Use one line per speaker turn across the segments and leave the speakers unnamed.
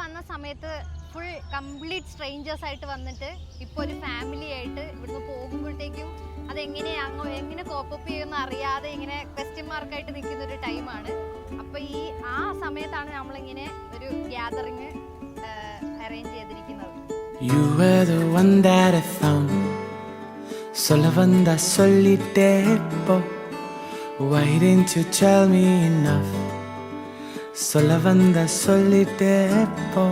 വന്ന സമയത്ത് full complete strangers ആയിട്ട് വന്നിട്ട് ഇപ്പോൾ ഒരു ഫാമിലി ആയിട്ട് ഇവിടുന്ന് പോകുമ്പോഴത്തേക്കും അതെങ്ങനെയാണോ എങ്ങനെ കോപ്പപ്പ് ചെയ്യുമെന്ന് അറിയാതെ ഇങ്ങനെ ക്വസ്റ്റ്യൻ മാർക്കായിട്ട് നിൽക്കുന്ന ഒരു ടൈമാണ്. അപ്പോൾ ആ സമയത്താണ് നമ്മളിങ്ങനെ ഒരു ഗ്യാതറിങ് അറേഞ്ച് ചെയ്തിരിക്കുന്നത്.
You were the one that I found. Sola vanda solitepo. Why didn't you tell me enough? Sola vanda solitepo.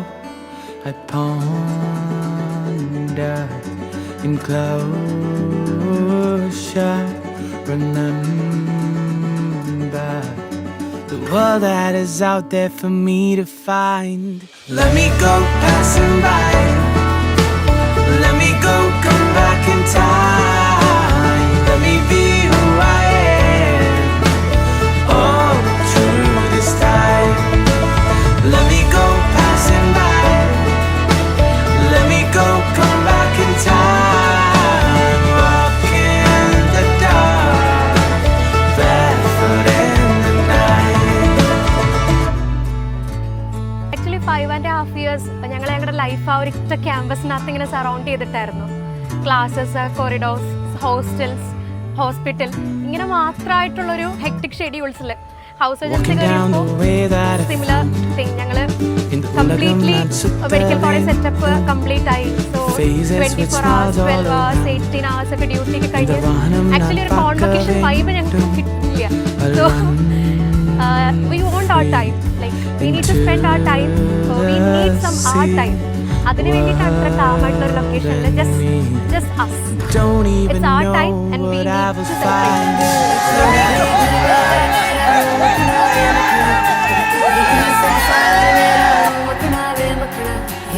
I ponder in closure. Remember the world that is out there for me to find. Let me go passing by. Let me go, come back in time. Let me be who I am. Oh, through this time. Let me go passing by. Let me go, come back in time. Walk in the dark, barefoot in the night.
Actually 5.5 years ഞങ്ങൾ ഞങ്ങളുടെ life ആ ഒരു ക്യാമ്പസിനകത്ത് ഇങ്ങനെ surround ചെയ്തിട്ടായിരുന്നു. Classes, corridors, hostels, hospital, ഇങ്ങനെ മാത്രമായിട്ടുള്ളൊരു hectic ഷെഡ്യൂൾസിൽ ഹൗസ് ഏജൻസി കഴിയുമ്പോൾ സിമിലർ തിങ് ഞങ്ങൾ completely medical college setup complete ആയി. സോ 24 hours, 12 hours, 18 hours ഒക്കെ ഡ്യൂട്ടിക്ക് കഴിഞ്ഞ് ആക്ച്വലി ഒരു കോൺവൊക്കേഷൻ വൈബ് ഞങ്ങൾക്ക് കിട്ടില്ല. So we want our time, like we need to spend our time, so we need some our time. അതിനു വേണ്ടിയിട്ടാണ് ഇത്ര കാമായിട്ടുള്ള ഒരു ലൊക്കേഷനിൽ just us. It's our time and we need to celebrate.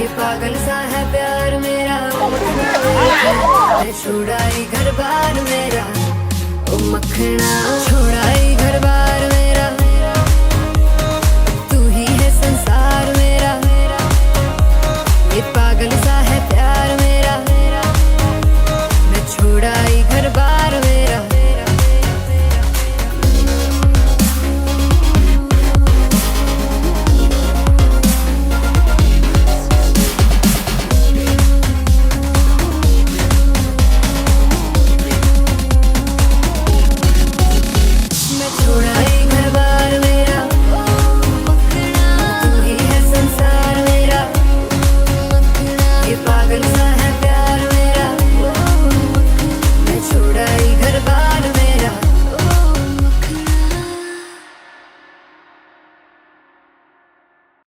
ये पागल सा है प्यार मेरा, छोड़ाई घर बार मेरा, ओ मखना छोड़ाई घर बार